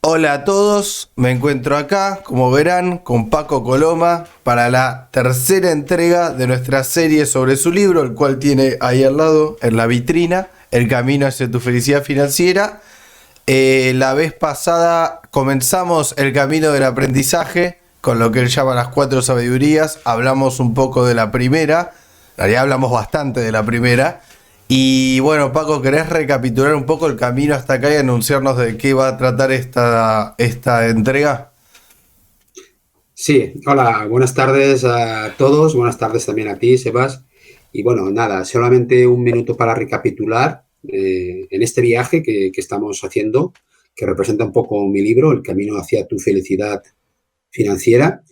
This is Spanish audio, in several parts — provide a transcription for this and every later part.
Hola a todos, me encuentro acá, como verán, con Paco Coloma para la tercera entrega de nuestra serie sobre su libro, el cual tiene ahí al lado, en la vitrina, El camino hacia tu felicidad financiera. La vez pasada comenzamos el camino del aprendizaje, con lo que él llama las 4 sabidurías. Hablamos un poco de la primera, en realidad hablamos bastante de la primera. Y bueno, Paco, ¿querés recapitular un poco el camino hasta acá y anunciarnos de qué va a tratar esta entrega? Sí, hola, buenas tardes a todos, buenas tardes también a ti, Sebas. Y bueno, nada, solamente un minuto para recapitular en este viaje que estamos haciendo, que representa un poco mi libro, El camino hacia tu felicidad financiera.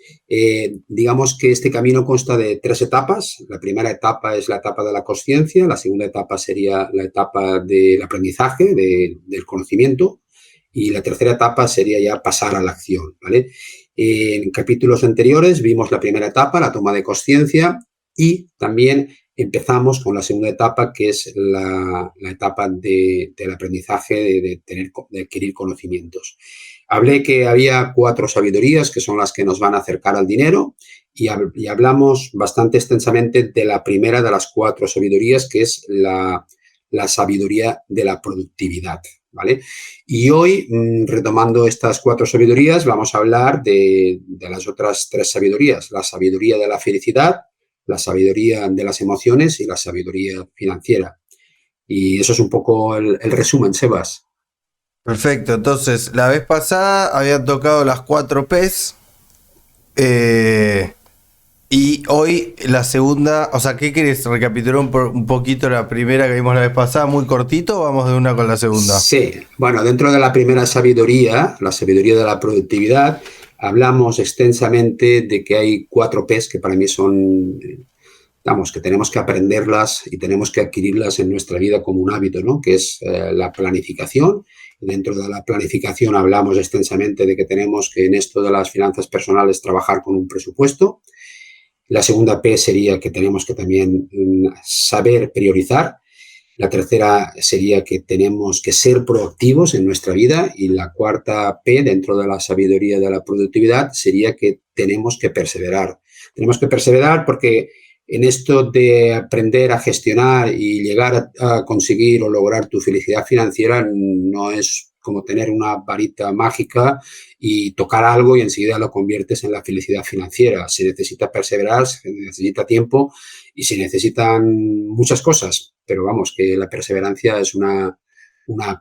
Digamos que este camino consta de 3 etapas. La primera etapa es la etapa de la consciencia, la segunda etapa sería la etapa del aprendizaje, del conocimiento, y la tercera etapa sería ya pasar a la acción, ¿vale? En capítulos anteriores vimos la primera etapa, la toma de conciencia, y también empezamos con la segunda etapa, que es la etapa del aprendizaje, de adquirir conocimientos. Hablé que había 4 sabidurías que son las que nos van a acercar al dinero y hablamos bastante extensamente de la primera de las 4 sabidurías, que es la sabiduría de la productividad, ¿vale? Y hoy, retomando estas 4 sabidurías, vamos a hablar de las otras 3 sabidurías: la sabiduría de la felicidad, la sabiduría de las emociones y la sabiduría financiera. Y eso es un poco el resumen, Sebas. Perfecto, entonces la vez pasada habían tocado las 4 P's, eh, y hoy la segunda, o sea, ¿qué querés? ¿Recapitular un poquito la primera que vimos la vez pasada, muy cortito, o vamos de una con la segunda? Sí, bueno, dentro de la primera sabiduría, la sabiduría de la productividad, hablamos extensamente de que hay 4 P's que para mí son, vamos, que tenemos que aprenderlas y tenemos que adquirirlas en nuestra vida como un hábito, ¿no? Que es la planificación. Dentro de la planificación hablamos extensamente de que tenemos que en esto de las finanzas personales trabajar con un presupuesto. La segunda P sería que tenemos que también saber priorizar. La tercera sería que tenemos que ser proactivos en nuestra vida, y la cuarta P dentro de la sabiduría de la productividad sería que tenemos que perseverar. Tenemos que perseverar porque en esto de aprender a gestionar y llegar a conseguir o lograr tu felicidad financiera no es como tener una varita mágica y tocar algo y enseguida lo conviertes en la felicidad financiera. Se necesita perseverar, se necesita tiempo y se necesitan muchas cosas, pero vamos, que la perseverancia es una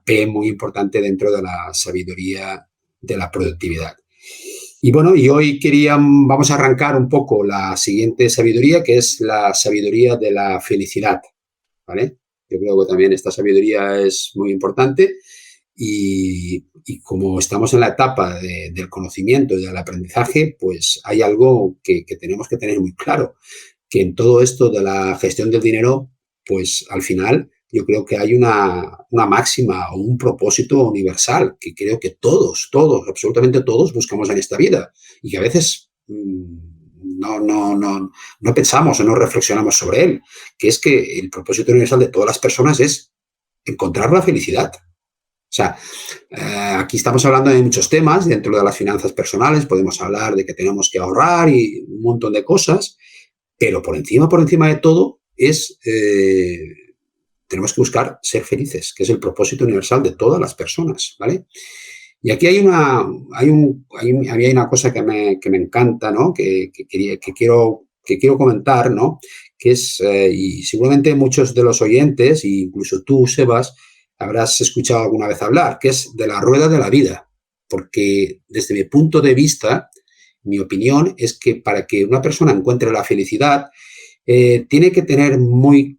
P muy importante dentro de la sabiduría de la productividad. Y bueno, y hoy vamos a arrancar un poco la siguiente sabiduría, que es la sabiduría de la felicidad, ¿vale? Yo creo que también esta sabiduría es muy importante y como estamos en la etapa del conocimiento y del aprendizaje, pues hay algo que tenemos que tener muy claro, que en todo esto de la gestión del dinero, pues al final yo creo que hay una máxima o un propósito universal que creo que todos, absolutamente todos buscamos en esta vida y que a veces no pensamos o no reflexionamos sobre él, que es que el propósito universal de todas las personas es encontrar la felicidad. O sea, aquí estamos hablando de muchos temas dentro de las finanzas personales, podemos hablar de que tenemos que ahorrar y un montón de cosas, pero por encima de todo, tenemos que buscar ser felices, que es el propósito universal de todas las personas, ¿vale? Y aquí había una cosa que me encanta, ¿no? Que quiero comentar, ¿no? Que es, y seguramente muchos de los oyentes, e incluso tú, Sebas, habrás escuchado alguna vez hablar, que es de la rueda de la vida. Porque desde mi punto de vista, mi opinión es que para que una persona encuentre la felicidad, tiene que tener muy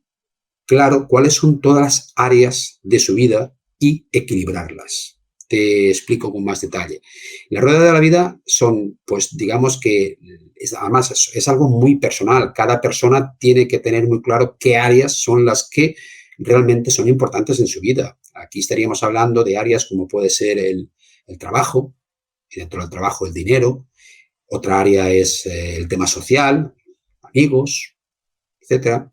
claro cuáles son todas las áreas de su vida y equilibrarlas. Te explico con más detalle. La rueda de la vida son, pues digamos que, además es algo muy personal. Cada persona tiene que tener muy claro qué áreas son las que realmente son importantes en su vida. Aquí estaríamos hablando de áreas como puede ser el trabajo, y dentro del trabajo el dinero. Otra área es el tema social, amigos, etcétera.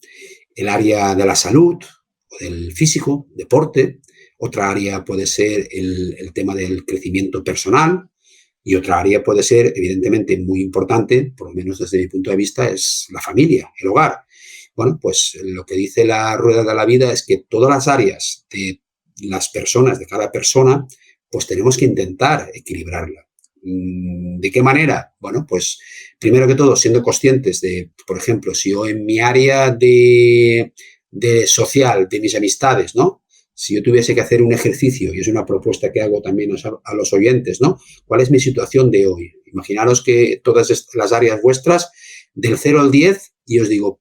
El área de la salud, o del físico, deporte. otra área puede ser el tema del crecimiento personal y otra área puede ser, evidentemente, muy importante, por lo menos desde mi punto de vista, es la familia, el hogar. Bueno, pues lo que dice la rueda de la vida es que todas las áreas de las personas, de cada persona, pues tenemos que intentar equilibrarla. ¿De qué manera? Bueno, pues primero que todo, siendo conscientes de, por ejemplo, si yo en mi área de social, de mis amistades, ¿no? Si yo tuviese que hacer un ejercicio, y es una propuesta que hago también a los oyentes, ¿no? ¿Cuál es mi situación de hoy? Imaginaros que todas las áreas vuestras, del 0 al 10, y os digo,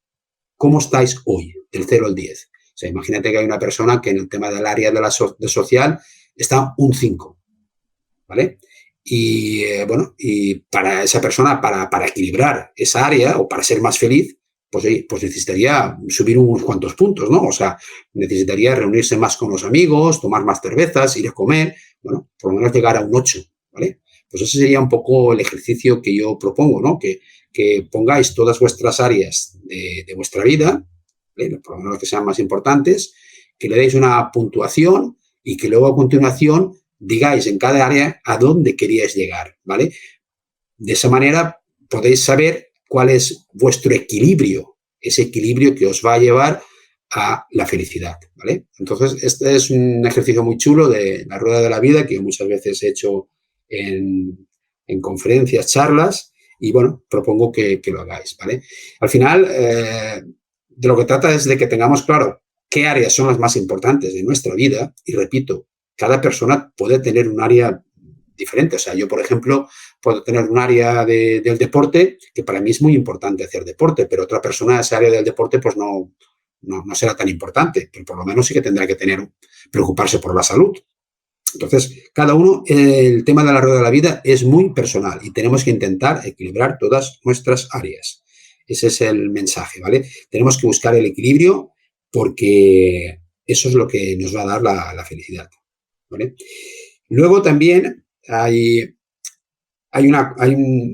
¿cómo estáis hoy? Del 0 al 10. O sea, imagínate que hay una persona que en el tema del área de social está un 5, ¿vale? Y bueno, y para esa persona, para equilibrar esa área o para ser más feliz, pues necesitaría subir unos cuantos puntos, ¿no? O sea, necesitaría reunirse más con los amigos, tomar más cervezas, ir a comer, bueno, por lo menos llegar a un 8, ¿vale? Pues ese sería un poco el ejercicio que yo propongo, ¿no? Que pongáis todas vuestras áreas de vuestra vida, ¿vale? Por lo menos que sean más importantes, que le deis una puntuación y que luego a continuación digáis en cada área a dónde queríais llegar, ¿vale? De esa manera podéis saber cuál es vuestro equilibrio, ese equilibrio que os va a llevar a la felicidad, ¿vale? Entonces, este es un ejercicio muy chulo de la rueda de la vida que yo muchas veces he hecho en conferencias, charlas, y bueno, propongo que lo hagáis, ¿vale? Al final, de lo que trata es de que tengamos claro qué áreas son las más importantes de nuestra vida, y repito, cada persona puede tener un área diferente. O sea, yo, por ejemplo, puedo tener un área del deporte que para mí es muy importante hacer deporte, pero otra persona esa área del deporte pues no será tan importante, pero por lo menos sí que tendrá que preocuparse por la salud. Entonces, cada uno, el tema de la rueda de la vida es muy personal y tenemos que intentar equilibrar todas nuestras áreas. Ese es el mensaje, ¿vale? Tenemos que buscar el equilibrio porque eso es lo que nos va a dar la felicidad, ¿vale? Luego también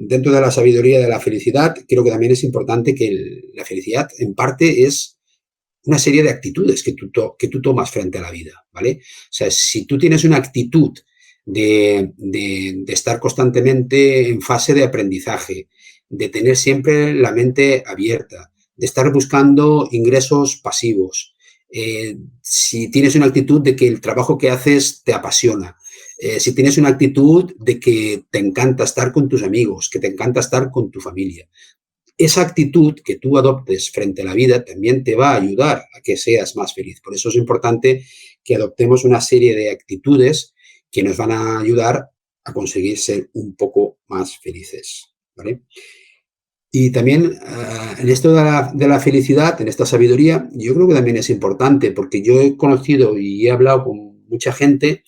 dentro de la sabiduría de la felicidad, creo que también es importante que la felicidad en parte es una serie de actitudes que tú tomas frente a la vida, ¿vale? O sea, si tú tienes una actitud de estar constantemente en fase de aprendizaje, de tener siempre la mente abierta, de estar buscando ingresos pasivos, si tienes una actitud de que el trabajo que haces te apasiona, si tienes una actitud de que te encanta estar con tus amigos, que te encanta estar con tu familia, esa actitud que tú adoptes frente a la vida también te va a ayudar a que seas más feliz. Por eso es importante que adoptemos una serie de actitudes que nos van a ayudar a conseguir ser un poco más felices, ¿vale? Y también en esto de la felicidad, en esta sabiduría, yo creo que también es importante porque yo he conocido y he hablado con mucha gente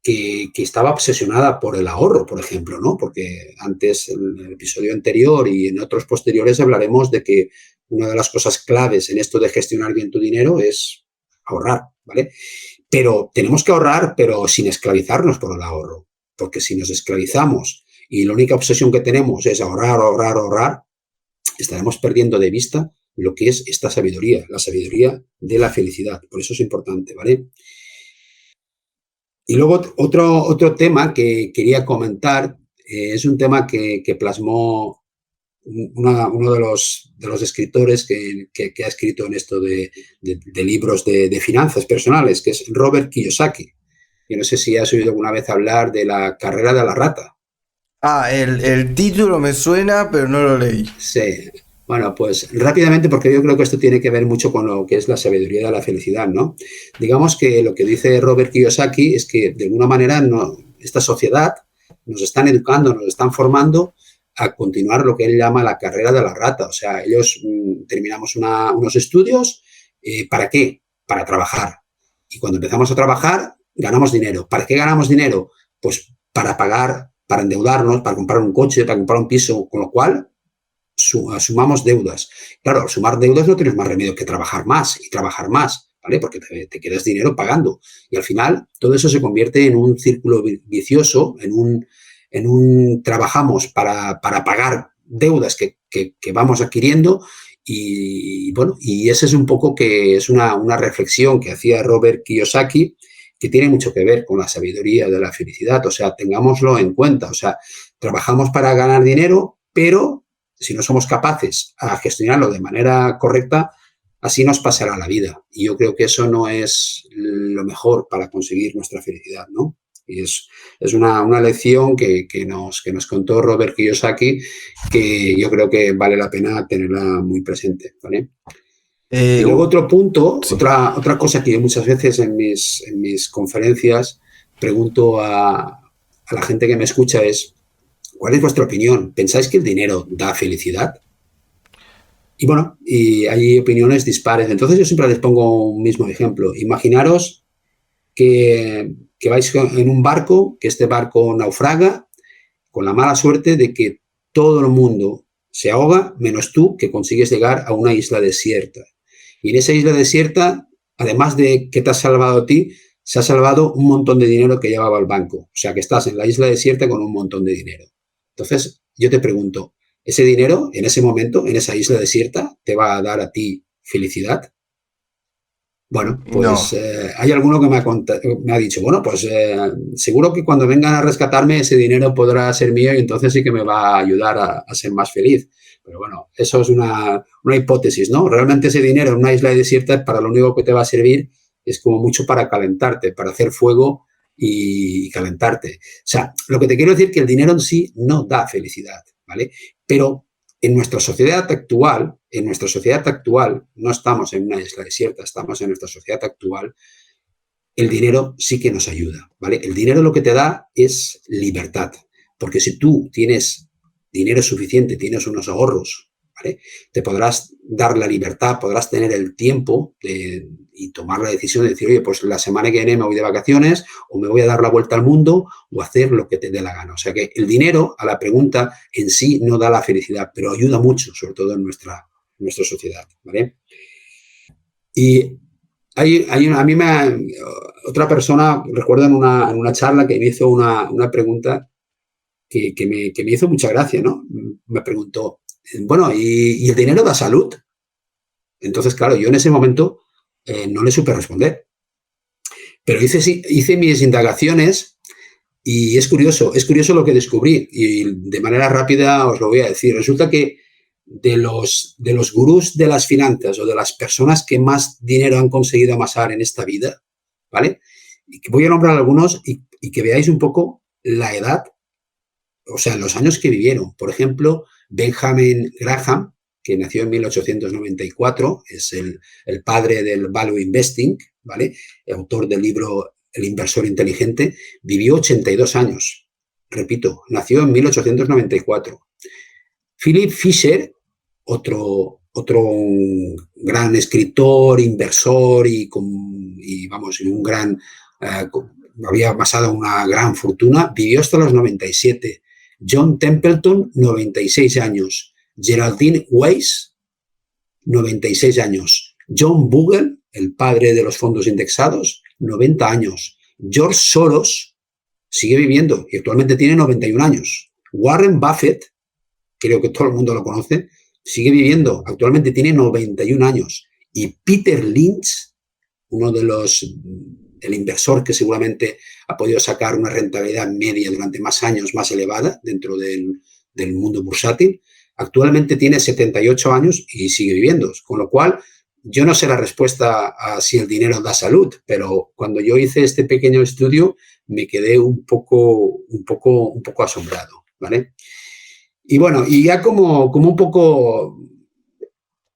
que estaba obsesionada por el ahorro, por ejemplo, ¿no? Porque antes, en el episodio anterior y en otros posteriores, hablaremos de que una de las cosas claves en esto de gestionar bien tu dinero es ahorrar, ¿vale? Pero tenemos que ahorrar, pero sin esclavizarnos por el ahorro, porque si nos esclavizamos y la única obsesión que tenemos es ahorrar, ahorrar, ahorrar, estaremos perdiendo de vista lo que es esta sabiduría, la sabiduría de la felicidad. Por eso es importante, ¿vale? Y luego otro tema que quería comentar es un tema que plasmó uno de los escritores que ha escrito en esto de libros de finanzas personales, que es Robert Kiyosaki. Yo no sé si has oído alguna vez hablar de la carrera de la rata. Ah, el título me suena, pero no lo leí. Sí. Bueno, pues rápidamente, porque yo creo que esto tiene que ver mucho con lo que es la sabiduría de la felicidad, ¿no? Digamos que lo que dice Robert Kiyosaki es que, de alguna manera, esta sociedad nos están educando, nos están formando a continuar lo que él llama la carrera de la rata. O sea, ellos terminamos unos estudios, ¿para qué? Para trabajar. Y cuando empezamos a trabajar, ganamos dinero. ¿Para qué ganamos dinero? Pues para pagar, para endeudarnos, para comprar un coche, para comprar un piso, con lo cual sumamos deudas. Claro, al sumar deudas no tienes más remedio que trabajar más y trabajar más, ¿vale? Porque te quedas dinero pagando. Y al final todo eso se convierte en un círculo vicioso, en un trabajamos para pagar deudas que vamos adquiriendo. Y bueno, y ese es un poco que es una reflexión que hacía Robert Kiyosaki que tiene mucho que ver con la sabiduría de la felicidad. O sea, tengámoslo en cuenta. O sea, trabajamos para ganar dinero, pero si no somos capaces a gestionarlo de manera correcta, así nos pasará la vida. Y yo creo que eso no es lo mejor para conseguir nuestra felicidad, ¿no? Y es una lección que nos contó Robert Kiyosaki, que yo creo que vale la pena tenerla muy presente, ¿vale? Y luego otro punto, sí. otra cosa que yo muchas veces en mis conferencias pregunto a la gente que me escucha es, ¿cuál es vuestra opinión? ¿Pensáis que el dinero da felicidad? Y bueno, y hay opiniones dispares. Entonces yo siempre les pongo un mismo ejemplo. Imaginaros que vais en un barco, que este barco naufraga, con la mala suerte de que todo el mundo se ahoga, menos tú, que consigues llegar a una isla desierta. Y en esa isla desierta, además de que te has salvado a ti, se ha salvado un montón de dinero que llevaba el banco. O sea, que estás en la isla desierta con un montón de dinero. Entonces, yo te pregunto, ¿ese dinero, en ese momento, en esa isla desierta, te va a dar a ti felicidad? Bueno, pues No. hay alguno que me ha dicho, bueno, pues seguro que cuando vengan a rescatarme ese dinero podrá ser mío y entonces sí que me va a ayudar a ser más feliz. Pero bueno, eso es una hipótesis, ¿no? Realmente ese dinero en una isla desierta para lo único que te va a servir es como mucho para calentarte, para hacer fuego y calentarte. O sea, lo que te quiero decir es que el dinero en sí no da felicidad, ¿vale? Pero en nuestra sociedad actual, no estamos en una isla desierta, estamos en nuestra sociedad actual, el dinero sí que nos ayuda, ¿vale? El dinero lo que te da es libertad, porque si tú tienes dinero suficiente, tienes unos ahorros, ¿vale? Te podrás dar la libertad, podrás tener el tiempo y tomar la decisión de decir, oye, pues la semana que viene me voy de vacaciones o me voy a dar la vuelta al mundo o hacer lo que te dé la gana. O sea que el dinero, a la pregunta, en sí no da la felicidad, pero ayuda mucho, sobre todo en nuestra sociedad, ¿vale? Y a mí otra persona, recuerdo en una charla que me hizo una pregunta que me hizo mucha gracia, ¿no? Me preguntó, bueno, ¿y el dinero da salud? Entonces, claro, yo en ese momento no le supe responder. Pero hice mis indagaciones y es curioso lo que descubrí. Y de manera rápida os lo voy a decir. Resulta que de los gurús de las finanzas o de las personas que más dinero han conseguido amasar en esta vida, ¿vale? Y que voy a nombrar algunos y que veáis un poco la edad, o sea, los años que vivieron. Por ejemplo, Benjamin Graham, que nació en 1894, es el padre del Value Investing, ¿vale? El autor del libro El inversor inteligente, vivió 82 años. Repito, nació en 1894. Philip Fisher, otro gran escritor, inversor y vamos, un gran, había basado una gran fortuna, vivió hasta los 97. John Templeton, 96 años. Geraldine Weiss, 96 años. John Bogle, el padre de los fondos indexados, 90 años. George Soros sigue viviendo y actualmente tiene 91 años. Warren Buffett, creo que todo el mundo lo conoce, sigue viviendo, actualmente tiene 91 años. Y Peter Lynch, el inversor que seguramente ha podido sacar una rentabilidad media durante más años más elevada dentro del mundo bursátil, actualmente tiene 78 años y sigue viviendo. Con lo cual, yo no sé la respuesta a si el dinero da salud, pero cuando yo hice este pequeño estudio me quedé un poco asombrado, ¿vale? Y bueno, y ya como un poco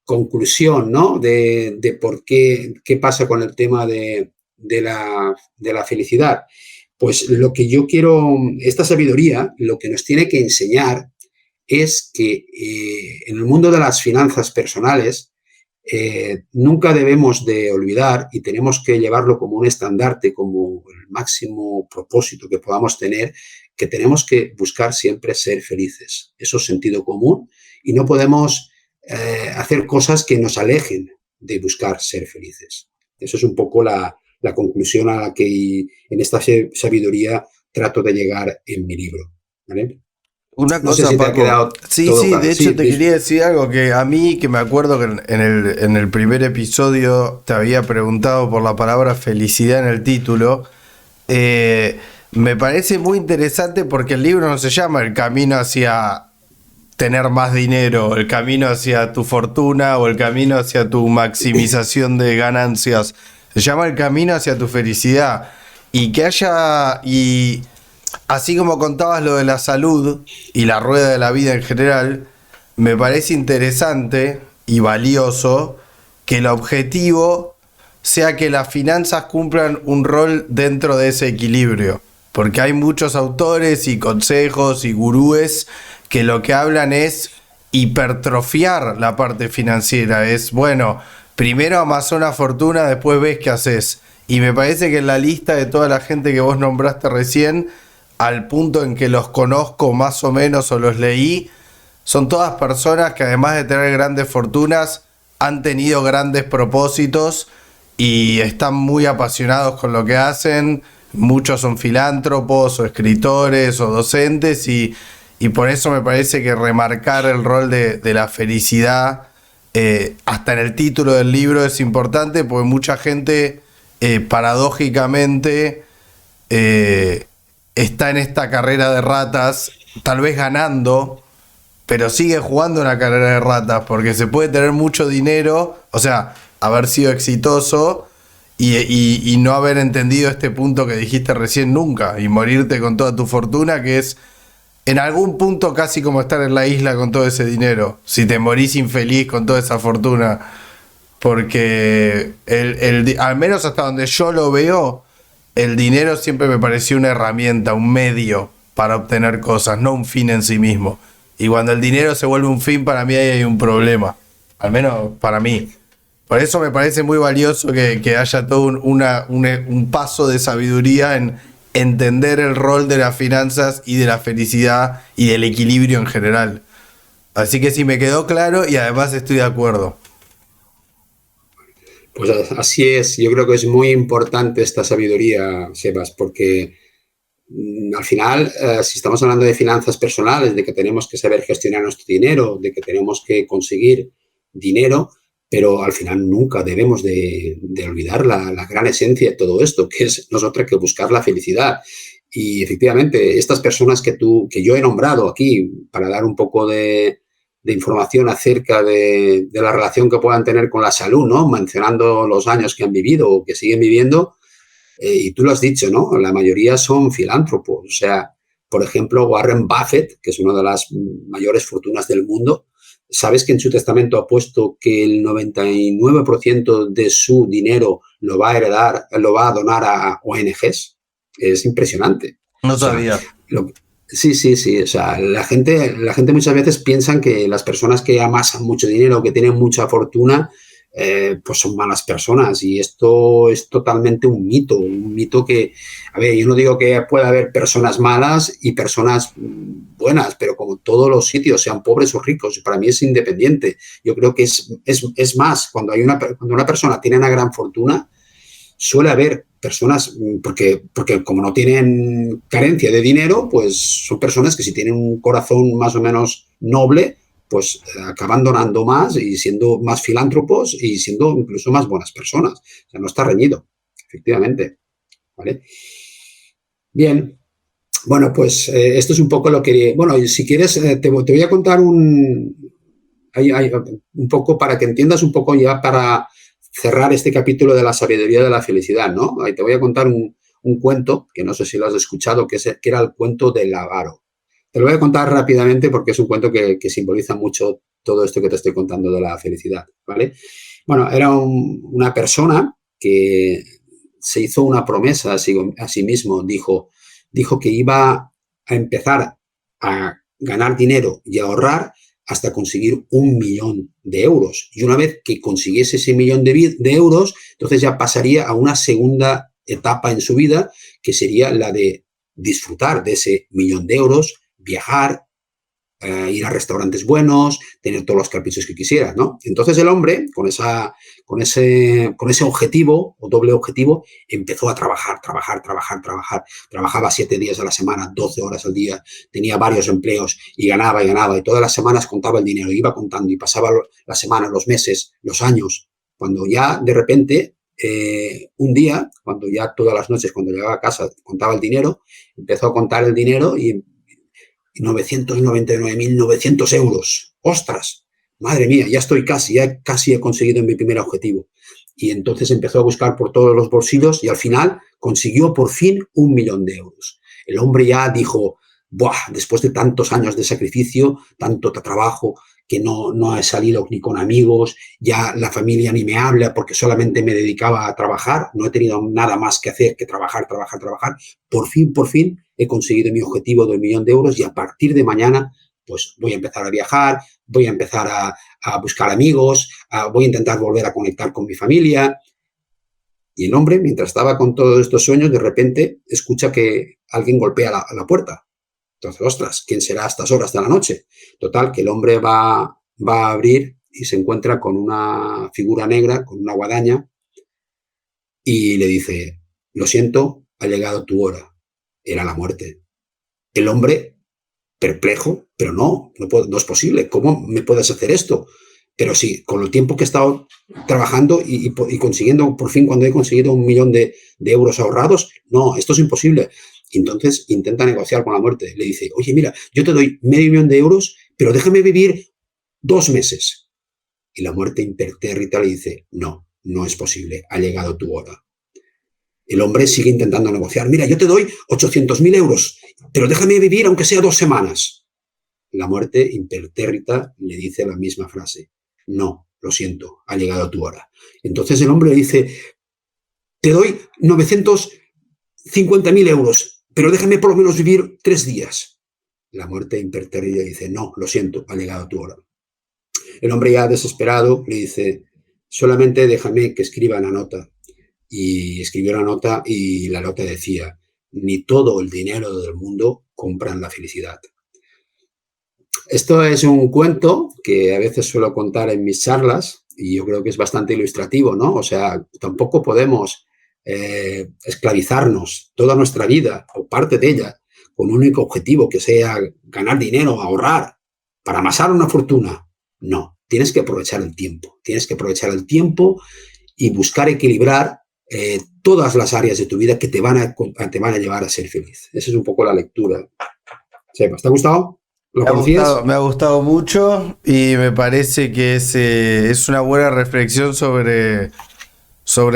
conclusión, ¿no? De por qué pasa con el tema de la felicidad. Pues lo que yo quiero, esta sabiduría, lo que nos tiene que enseñar es que en el mundo de las finanzas personales nunca debemos de olvidar y tenemos que llevarlo como un estandarte, como el máximo propósito que podamos tener, que tenemos que buscar siempre ser felices. Eso es sentido común y no podemos hacer cosas que nos alejen de buscar ser felices. Eso es un poco la conclusión a la que en esta sabiduría trato de llegar en mi libro, ¿vale? Una No sé cosa, si te ha Paco. quedado Sí, todo sí, claro. de hecho Sí, te quería decir algo que a mí, que me acuerdo que en el primer episodio te había preguntado por la palabra felicidad en el título. Me parece muy interesante porque el libro no se llama El camino hacia tener más dinero, el camino hacia tu fortuna o el camino hacia tu maximización de ganancias. Se llama El camino hacia tu felicidad. Y que haya, y así como contabas lo de la salud y la rueda de la vida en general, me parece interesante y valioso que el objetivo sea que las finanzas cumplan un rol dentro de ese equilibrio. Porque hay muchos autores y consejos y gurúes que lo que hablan es hipertrofiar la parte financiera. Es, bueno, primero amasás una fortuna, después ves qué haces. Y me parece que en la lista de toda la gente que vos nombraste recién, al punto en que los conozco más o menos o los leí, son todas personas que además de tener grandes fortunas, han tenido grandes propósitos y están muy apasionados con lo que hacen. Muchos son filántropos o escritores o docentes y por eso me parece que remarcar el rol de la felicidad, hasta en el título del libro, es importante porque mucha gente, paradójicamente, está en esta carrera de ratas, tal vez ganando, pero sigue jugando una carrera de ratas porque se puede tener mucho dinero, o sea, haber sido exitoso y no haber entendido este punto que dijiste recién nunca y morirte con toda tu fortuna, que es en algún punto casi como estar en la isla con todo ese dinero, si te morís infeliz con toda esa fortuna, porque al menos hasta donde yo lo veo, el dinero siempre me pareció una herramienta, un medio para obtener cosas, no un fin en sí mismo. Y cuando el dinero se vuelve un fin, para mí ahí hay un problema, al menos para mí. Por eso me parece muy valioso que haya todo un paso de sabiduría en entender el rol de las finanzas y de la felicidad y del equilibrio en general. Así que sí, me quedó claro y además estoy de acuerdo. pues así es. Yo creo que es muy importante esta sabiduría, Sebas, porque al final, si estamos hablando de finanzas personales, de que tenemos que saber gestionar nuestro dinero, de que tenemos que conseguir dinero, pero al final nunca debemos de olvidar la gran esencia de todo esto, que es nosotros que buscar la felicidad. Y efectivamente, estas personas que yo he nombrado aquí para dar un poco de información acerca de la relación que puedan tener con la salud, ¿no? Mencionando los años que han vivido o que siguen viviendo, y tú lo has dicho, ¿no? La mayoría son filántropos. O sea, por ejemplo, Warren Buffett, que es una de las mayores fortunas del mundo, ¿sabes que en su testamento ha puesto que el 99% de su dinero lo va a heredar, lo va a donar a ONGs? Es impresionante. No O sea, sabía. sí, sí, sí. O sea, la gente muchas veces piensan que las personas que amasan mucho dinero, que tienen mucha fortuna, pues son malas personas, y esto es totalmente un mito que, a ver, yo no digo que pueda haber personas malas y personas buenas, pero como en todos los sitios, sean pobres o ricos, para mí es independiente. Yo creo que es más, cuando una persona tiene una gran fortuna, suele haber personas, porque como no tienen carencia de dinero, pues son personas que si tienen un corazón más o menos noble, pues acaban donando más y siendo más filántropos y siendo incluso más buenas personas. O sea, no está reñido, efectivamente. ¿Vale? Bien. Bueno, pues esto es un poco lo que... Bueno, si quieres, te voy a contar un poco para que entiendas un poco ya para cerrar este capítulo de la sabiduría de la felicidad, ¿no? Ahí te voy a contar un cuento, que no sé si lo has escuchado, que era el cuento del avaro. Te lo voy a contar rápidamente porque es un cuento que simboliza mucho todo esto que te estoy contando de la felicidad, ¿vale? Bueno, era una persona que se hizo una promesa a sí mismo, dijo que iba a empezar a ganar dinero y a ahorrar hasta conseguir 1.000.000 de euros. Y una vez que consiguiese ese millón de euros, entonces ya pasaría a una segunda etapa en su vida, que sería la de disfrutar de ese 1.000.000 de euros, viajar, ir a restaurantes buenos, tener todos los caprichos que quisieras, ¿no? Entonces el hombre, con ese objetivo o doble objetivo, empezó a trabajar. Trabajaba 7 días a la semana, 12 horas al día, tenía varios empleos y ganaba, y todas las semanas contaba el dinero, iba contando y pasaba la semana, los meses, los años, cuando ya de repente, un día, cuando ya todas las noches, cuando llegaba a casa, contaba el dinero, empezó a contar el dinero y 999.900 euros. ¡Ostras! Madre mía, ya casi he conseguido mi primer objetivo. Y entonces empezó a buscar por todos los bolsillos y al final consiguió por fin 1 millón de euros. El hombre ya dijo, ¡buah! Después de tantos años de sacrificio, tanto trabajo, que no he salido ni con amigos, ya la familia ni me habla porque solamente me dedicaba a trabajar, no he tenido nada más que hacer que trabajar. Por fin he conseguido mi objetivo de 1 millón de euros y a partir de mañana pues voy a empezar a viajar, voy a empezar a buscar amigos, voy a intentar volver a conectar con mi familia. Y el hombre, mientras estaba con todos estos sueños, de repente escucha que alguien golpea la puerta. Entonces, ostras, ¿quién será a estas horas de la noche? Total, que el hombre va a abrir y se encuentra con una figura negra, con una guadaña, y le dice, lo siento, ha llegado tu hora. Era la muerte. El hombre, perplejo, pero no es posible. ¿Cómo me puedes hacer esto? Pero sí, con el tiempo que he estado trabajando y consiguiendo, por fin, cuando he conseguido 1 millón de euros ahorrados, no, esto es imposible. Entonces intenta negociar con la muerte. Le dice, oye, mira, yo te doy 500.000 de euros, pero déjame vivir 2 meses. Y la muerte impertérrita le dice, no es posible, ha llegado tu hora. El hombre sigue intentando negociar. Mira, yo te doy 800.000 euros, pero déjame vivir aunque sea 2 semanas. La muerte impertérrita le dice la misma frase. No, lo siento, ha llegado tu hora. Entonces el hombre le dice, te doy 950.000 euros, pero déjame por lo menos vivir 3 días. La muerte impertérrita dice, no, lo siento, ha llegado tu hora. El hombre ya desesperado le dice, solamente déjame que escriba la nota. Y escribió la nota y la nota decía, ni todo el dinero del mundo compran la felicidad. Esto es un cuento que a veces suelo contar en mis charlas y yo creo que es bastante ilustrativo, ¿no? O sea, tampoco podemos esclavizarnos toda nuestra vida o parte de ella con un único objetivo que sea ganar dinero, ahorrar, para amasar una fortuna. No, tienes que aprovechar el tiempo. Tienes que aprovechar el tiempo y buscar equilibrar todas las áreas de tu vida que te van a llevar a ser feliz. Esa es un poco la lectura. Sebas, ¿te ha gustado? ¿Lo conocías? Me ha gustado mucho y me parece que es una buena reflexión sobre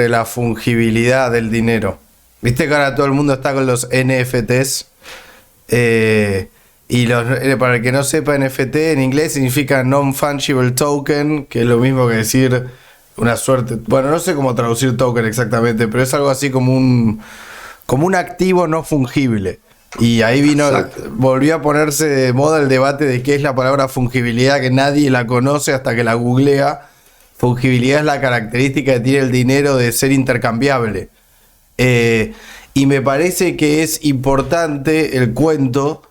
la fungibilidad del dinero. Viste que ahora todo el mundo está con los NFTs. Para el que no sepa, NFT en inglés significa Non-Fungible Token, que es lo mismo que decir una suerte. Bueno, no sé cómo traducir token exactamente, pero es algo así como un activo no fungible. Y ahí volvió a ponerse de moda el debate de qué es la palabra fungibilidad, que nadie la conoce hasta que la googlea. Fungibilidad es la característica que tiene el dinero de ser intercambiable. Y me parece que es importante el cuento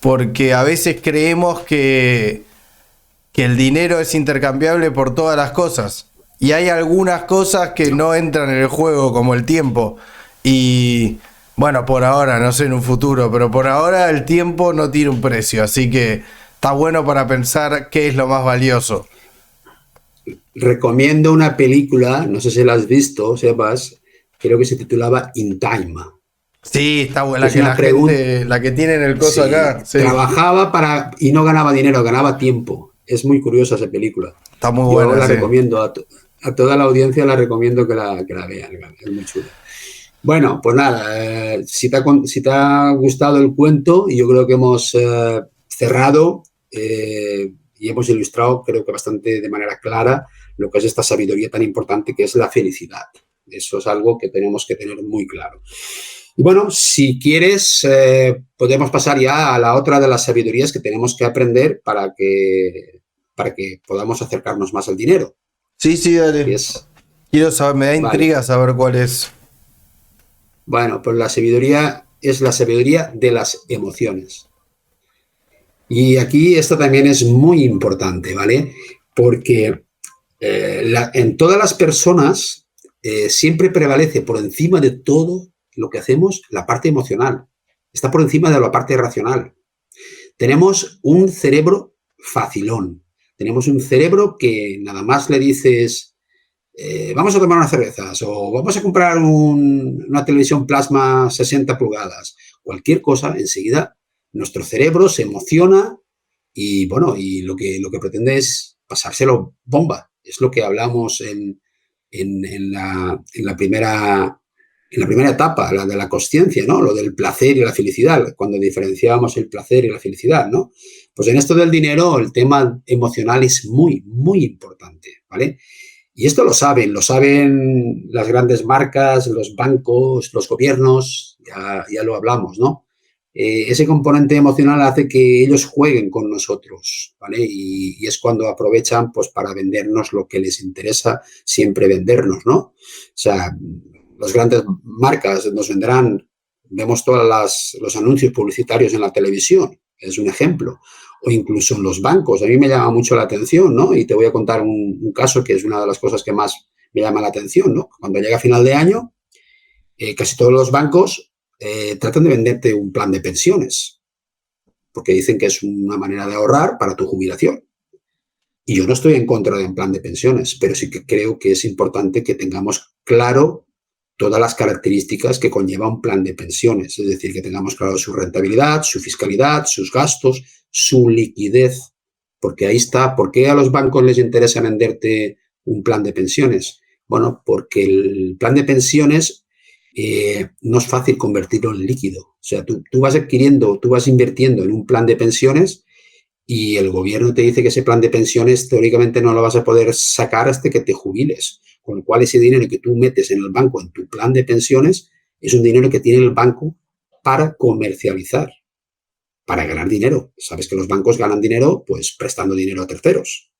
porque a veces creemos que el dinero es intercambiable por todas las cosas. Y hay algunas cosas que no entran en el juego, como el tiempo. Y bueno, por ahora, no sé en un futuro, pero por ahora el tiempo no tiene un precio. Así que está bueno para pensar qué es lo más valioso. Recomiendo una película, no sé si la has visto, Sebas, creo que se titulaba In Time. Sí, está buena, la que tiene en el coso sí, acá. Sí. Trabajaba y no ganaba dinero, ganaba tiempo. Es muy curiosa esa película. Está muy buena. Yo la recomiendo a toda la audiencia, la recomiendo que la vean. Es muy chula. Bueno, pues nada, si te ha gustado el cuento, y yo creo que hemos cerrado y hemos ilustrado, creo que bastante de manera clara, lo que es esta sabiduría tan importante que es la felicidad. Eso es algo que tenemos que tener muy claro. Y bueno, si quieres, podemos pasar ya a la otra de las sabidurías que tenemos que aprender para que podamos acercarnos más al dinero. Sí, dale. Quiero saber, me da intriga saber cuál es. Bueno, pues la sabiduría es la sabiduría de las emociones. Y aquí esto también es muy importante, ¿vale? Porque en todas las personas siempre prevalece por encima de todo lo que hacemos la parte emocional. Está por encima de la parte racional. Tenemos un cerebro facilón. Tenemos un cerebro que nada más le dices, vamos a tomar unas cervezas o vamos a comprar una televisión plasma 60 pulgadas, cualquier cosa, enseguida nuestro cerebro se emociona y bueno, y lo que pretende es pasárselo bomba. Es lo que hablamos en la primera etapa, la de la consciencia, ¿no? Lo del placer y la felicidad, cuando diferenciábamos el placer y la felicidad, ¿no? Pues en esto del dinero, el tema emocional es muy, muy importante, ¿vale? Y esto lo saben las grandes marcas, los bancos, los gobiernos, ya lo hablamos, ¿no? Ese componente emocional hace que ellos jueguen con nosotros, ¿vale? Y es cuando aprovechan, pues, para vendernos lo que les interesa siempre vendernos, ¿no? O sea, las grandes marcas nos venderán, vemos todos los anuncios publicitarios en la televisión, es un ejemplo, o incluso en los bancos. A mí me llama mucho la atención, ¿no? Y te voy a contar un caso que es una de las cosas que más me llama la atención, ¿no? Cuando llega final de año, casi todos los bancos tratan de venderte un plan de pensiones, porque dicen que es una manera de ahorrar para tu jubilación. Y yo no estoy en contra de un plan de pensiones, pero sí que creo que es importante que tengamos claro todas las características que conlleva un plan de pensiones, es decir, que tengamos claro su rentabilidad, su fiscalidad, sus gastos, su liquidez, porque ahí está. ¿Por qué a los bancos les interesa venderte un plan de pensiones? Bueno, porque el plan de pensiones no es fácil convertirlo en líquido. O sea, tú vas invirtiendo en un plan de pensiones y el gobierno te dice que ese plan de pensiones teóricamente no lo vas a poder sacar hasta que te jubiles. Con lo cual ese dinero que tú metes en el banco, en tu plan de pensiones, es un dinero que tiene el banco para comercializar, para ganar dinero. Sabes que los bancos ganan dinero pues prestando dinero a terceros.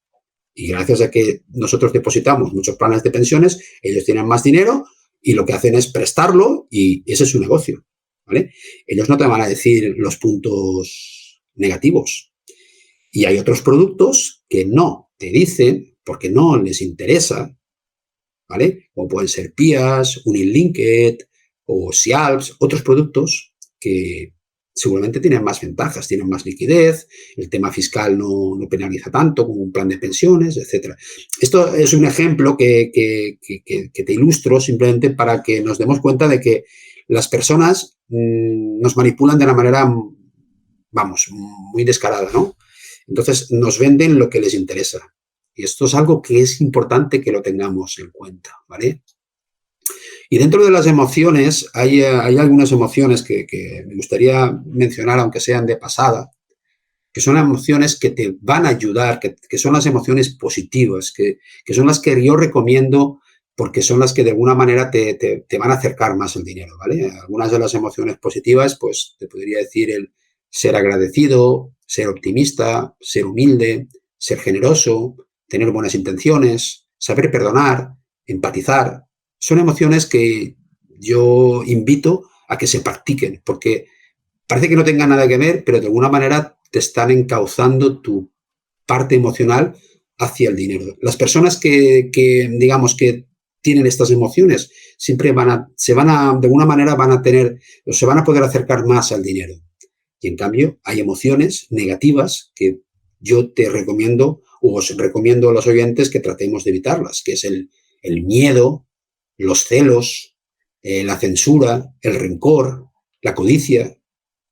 Y gracias a que nosotros depositamos muchos planes de pensiones, ellos tienen más dinero y lo que hacen es prestarlo y ese es su negocio, ¿vale? Ellos no te van a decir los puntos negativos. Y hay otros productos que no te dicen porque no les interesa, ¿vale? Como pueden ser PIAs, Unilinked o SIALPS, otros productos que seguramente tienen más ventajas, tienen más liquidez, el tema fiscal no penaliza tanto como un plan de pensiones, etc. Esto es un ejemplo que te ilustro simplemente para que nos demos cuenta de que las personas nos manipulan de una manera, vamos, muy descarada, ¿no? Entonces nos venden lo que les interesa. Y esto es algo que es importante que lo tengamos en cuenta, ¿vale? Y dentro de las emociones, hay algunas emociones que me gustaría mencionar, aunque sean de pasada, que son emociones que te van a ayudar, que son las emociones positivas, que son las que yo recomiendo porque son las que de alguna manera te van a acercar más al dinero, ¿vale? Algunas de las emociones positivas, pues te podría decir el ser agradecido, ser optimista, ser humilde, ser generoso, tener buenas intenciones, saber perdonar, empatizar. Son emociones que yo invito a que se practiquen, porque parece que no tengan nada que ver, pero de alguna manera te están encauzando tu parte emocional hacia el dinero. Las personas que digamos, que tienen estas emociones siempre de alguna manera se van a poder acercar más al dinero. Y en cambio, hay emociones negativas que yo te recomiendo, o os recomiendo a los oyentes que tratemos de evitarlas, que es el miedo, los celos, la censura, el rencor, la codicia,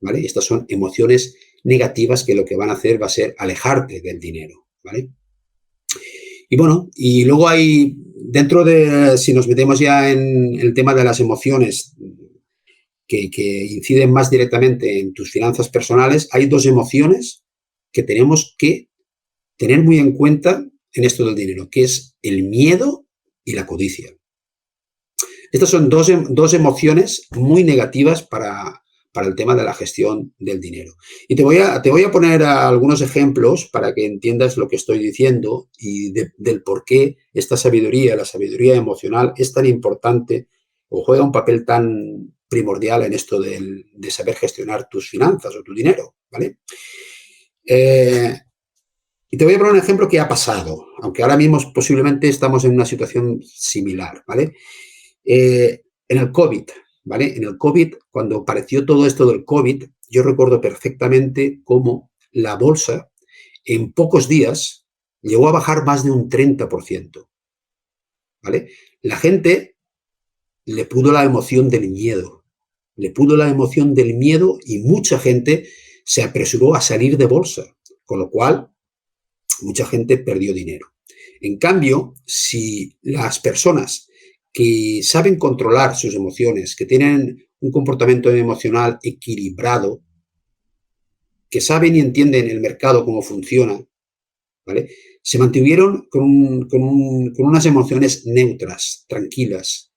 ¿vale? Y estas son emociones negativas que lo que van a hacer va a ser alejarte del dinero, ¿vale? Y bueno, y luego hay, si nos metemos ya en el tema de las emociones que inciden más directamente en tus finanzas personales, hay dos emociones que tenemos que tener muy en cuenta en esto del dinero, que es el miedo y la codicia. Estas son dos emociones muy negativas para el tema de la gestión del dinero. Y te voy a poner algunos ejemplos para que entiendas lo que estoy diciendo y del por qué esta sabiduría, la sabiduría emocional, es tan importante o juega un papel tan primordial en esto de saber gestionar tus finanzas o tu dinero, ¿vale? Eh, y te voy a poner un ejemplo que ha pasado, aunque ahora mismo posiblemente estamos en una situación similar, ¿vale? En el COVID, ¿vale? En el COVID, cuando apareció todo esto del COVID, yo recuerdo perfectamente cómo la bolsa en pocos días llegó a bajar más de un 30%, ¿vale? La gente le pudo la emoción del miedo, y mucha gente se apresuró a salir de bolsa, con lo cual mucha gente perdió dinero. En cambio, si las personas que saben controlar sus emociones, que tienen un comportamiento emocional equilibrado, que saben y entienden el mercado cómo funciona, ¿vale? Se mantuvieron con unas emociones neutras, tranquilas.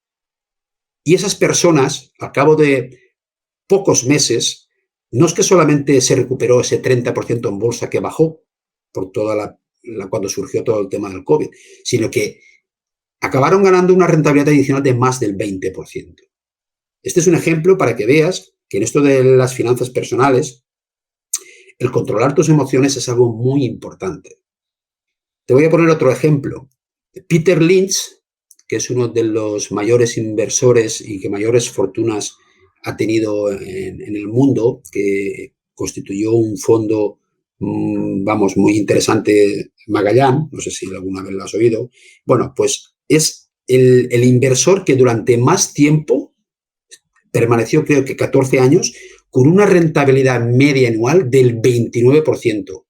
Y esas personas, al cabo de pocos meses, no es que solamente se recuperó ese 30% en bolsa que bajó por toda cuando surgió todo el tema del COVID, sino que acabaron ganando una rentabilidad adicional de más del 20%. Este es un ejemplo para que veas que en esto de las finanzas personales, el controlar tus emociones es algo muy importante. Te voy a poner otro ejemplo. Peter Lynch, que es uno de los mayores inversores y que mayores fortunas ha tenido en el mundo, que constituyó un fondo, vamos, muy interesante, Magellan, no sé si alguna vez lo has oído. Bueno, pues es el inversor que durante más tiempo permaneció, creo que 14 años, con una rentabilidad media anual del 29%.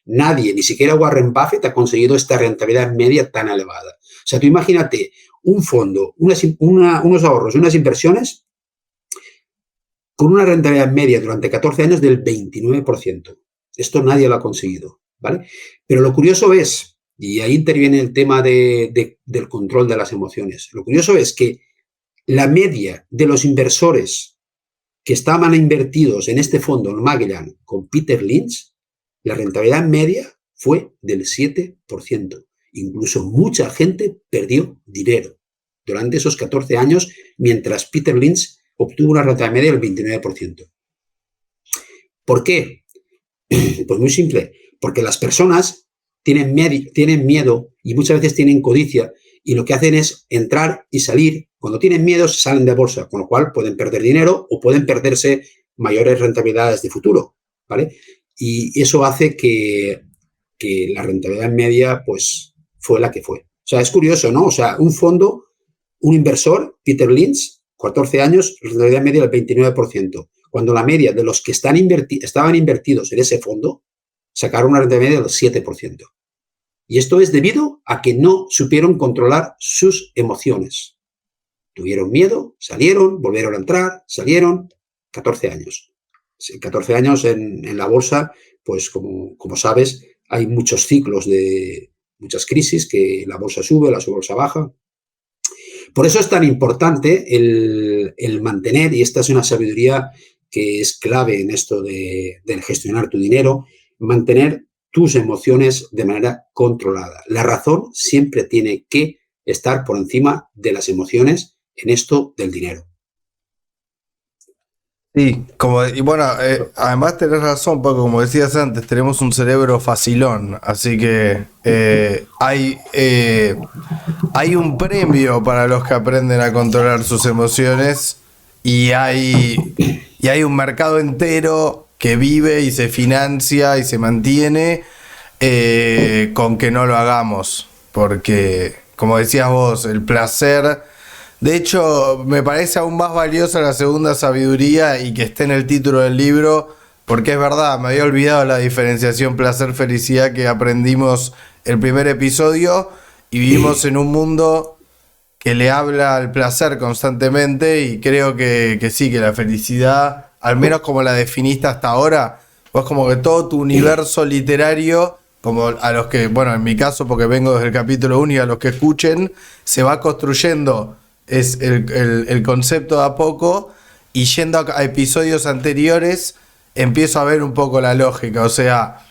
Nadie, ni siquiera Warren Buffett, ha conseguido esta rentabilidad media tan elevada. O sea, tú imagínate un fondo, unos ahorros, unas inversiones con una rentabilidad media durante 14 años del 29%. Esto nadie lo ha conseguido, ¿vale? Pero lo curioso es, y ahí interviene el tema del control de las emociones, lo curioso es que la media de los inversores que estaban invertidos en este fondo, en Magellan, con Peter Lynch, la rentabilidad media fue del 7%. Incluso mucha gente perdió dinero durante esos 14 años, mientras Peter Lynch obtuvo una rentabilidad media del 29%. ¿Por qué? Pues muy simple, porque las personas tienen miedo y muchas veces tienen codicia, y lo que hacen es entrar y salir. Cuando tienen miedo, salen de bolsa, con lo cual pueden perder dinero o pueden perderse mayores rentabilidades de futuro, ¿vale? Y eso hace que la rentabilidad media, pues, fue la que fue. O sea, es curioso, ¿no? O sea, un fondo, un inversor, Peter Lynch, 14 años, rentabilidad media del 29%. Cuando la media de los que estaban invertidos en ese fondo sacaron una rentabilidad media del 7%. Y esto es debido a que no supieron controlar sus emociones. Tuvieron miedo, salieron, volvieron a entrar, salieron. 14 años. 14 años en la bolsa, pues como sabes, hay muchos ciclos de muchas crisis, que la bolsa sube, la bolsa baja. Por eso es tan importante el mantener, y esta es una sabiduría que es clave en esto de gestionar tu dinero, mantener tus emociones de manera controlada. La razón siempre tiene que estar por encima de las emociones en esto del dinero. Sí, y bueno, además tenés razón, porque como decías antes, tenemos un cerebro facilón, así que hay un premio para los que aprenden a controlar sus emociones, y hay un mercado entero que vive y se financia y se mantiene con que no lo hagamos, porque como decías vos, el placer. De hecho, me parece aún más valiosa la segunda sabiduría, y que esté en el título del libro, porque es verdad, me había olvidado la diferenciación placer-felicidad que aprendimos el primer episodio, y vivimos en un mundo que le habla al placer constantemente, y creo que sí, que la felicidad, al menos como la definiste hasta ahora, pues como que todo tu universo literario, como a los que, bueno, en mi caso, porque vengo desde el capítulo 1, y a los que escuchen, se va construyendo es el concepto de a poco, y yendo a episodios anteriores empiezo a ver un poco la lógica. O sea,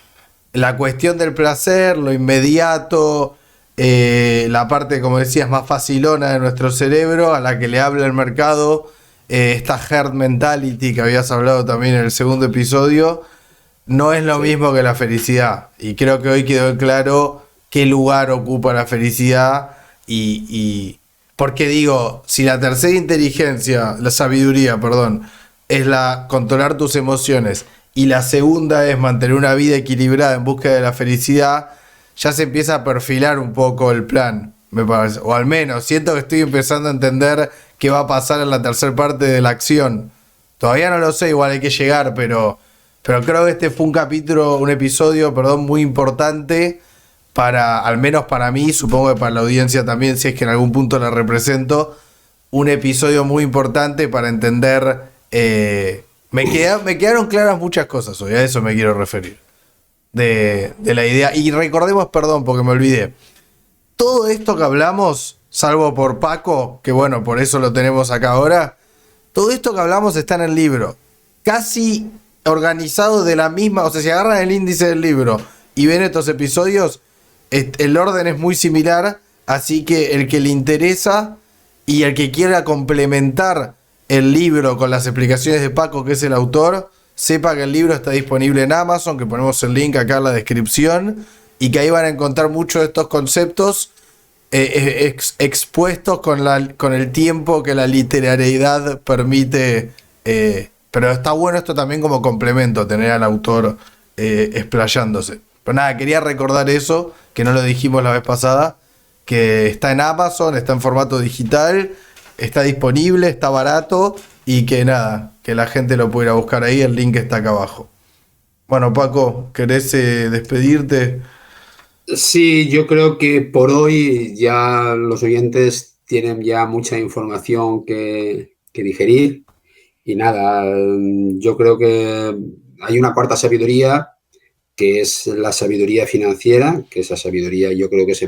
la cuestión del placer, lo inmediato, la parte, como decías, más facilona de nuestro cerebro, a la que le habla el mercado, esta herd mentality que habías hablado también en el segundo episodio, no es lo mismo que la felicidad. Y creo que hoy quedó claro qué lugar ocupa la felicidad y porque digo, si la tercera inteligencia, la sabiduría, perdón, es la controlar tus emociones y la segunda es mantener una vida equilibrada en búsqueda de la felicidad, ya se empieza a perfilar un poco el plan, me parece. O al menos siento que estoy empezando a entender qué va a pasar en la tercera parte de la acción. Todavía no lo sé, igual hay que llegar, pero creo que este fue un episodio, perdón, muy importante para, al menos para mí, supongo que para la audiencia también, si es que en algún punto la represento, un episodio muy importante para entender. Me quedaron claras muchas cosas hoy, a eso me quiero referir. De la idea. Y recordemos, perdón, porque me olvidé. Todo esto que hablamos, salvo por Paco, que bueno, por eso lo tenemos acá ahora, todo esto que hablamos está en el libro. Casi organizado de la misma, o sea, si agarran el índice del libro y ven estos episodios, el orden es muy similar, así que el que le interesa y el que quiera complementar el libro con las explicaciones de Paco, que es el autor, sepa que el libro está disponible en Amazon, que ponemos el link acá en la descripción, y que ahí van a encontrar muchos de estos conceptos expuestos con el tiempo que la literariedad permite. Pero está bueno esto también como complemento, tener al autor explayándose. Pero nada, quería recordar eso, que no lo dijimos la vez pasada, que está en Amazon, está en formato digital, está disponible, está barato y que nada, que la gente lo pueda buscar ahí, el link está acá abajo. Bueno, Paco, ¿querés despedirte? Sí, yo creo que por hoy ya los oyentes tienen ya mucha información que digerir y nada, yo creo que hay una cuarta sabiduría que es la sabiduría financiera, que esa sabiduría yo creo que se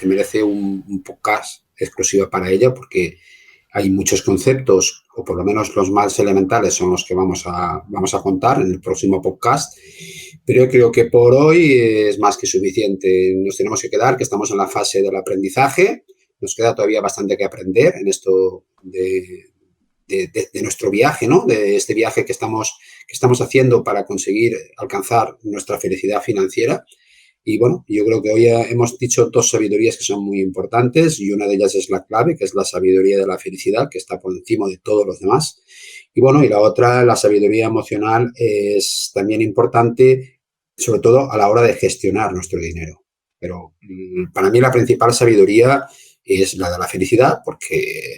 merece un podcast exclusivo para ella porque hay muchos conceptos, o por lo menos los más elementales son los que vamos a contar en el próximo podcast. Pero yo creo que por hoy es más que suficiente. Nos tenemos que quedar, que estamos en la fase del aprendizaje. Nos queda todavía bastante que aprender en esto de nuestro viaje, ¿no? De este viaje que estamos haciendo para conseguir alcanzar nuestra felicidad financiera. Y bueno, yo creo que hoy hemos dicho dos sabidurías que son muy importantes y una de ellas es la clave, que es la sabiduría de la felicidad, que está por encima de todos los demás. Y bueno, y la otra, la sabiduría emocional, es también importante, sobre todo a la hora de gestionar nuestro dinero. Pero para mí la principal sabiduría es la de la felicidad, porque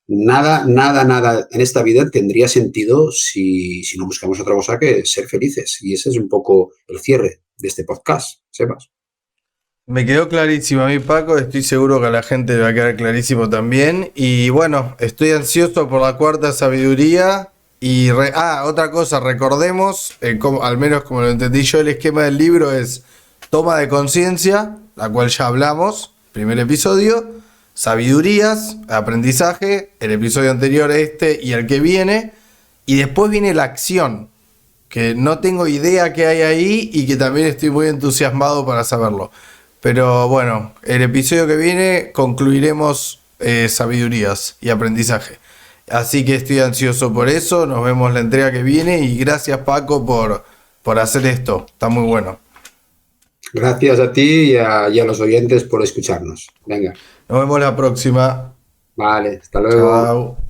nada en esta vida tendría sentido si no buscamos otra cosa que ser felices. Y ese es un poco el cierre de este podcast, Sebas. Me quedó clarísimo a mí, Paco, estoy seguro que a la gente le va a quedar clarísimo también. Y bueno, estoy ansioso por la cuarta sabiduría. Y otra cosa, recordemos, al menos como lo entendí yo, el esquema del libro es toma de conciencia, la cual ya hablamos, primer episodio, sabidurías, aprendizaje, el episodio anterior este y el que viene, y después viene la acción, que no tengo idea qué hay ahí y que también estoy muy entusiasmado para saberlo. Pero bueno, el episodio que viene concluiremos sabidurías y aprendizaje. Así que estoy ansioso por eso, nos vemos la entrega que viene y gracias Paco por hacer esto, está muy bueno. Gracias a ti y a los oyentes por escucharnos. Venga. Nos vemos la próxima. Vale, hasta luego. Chao.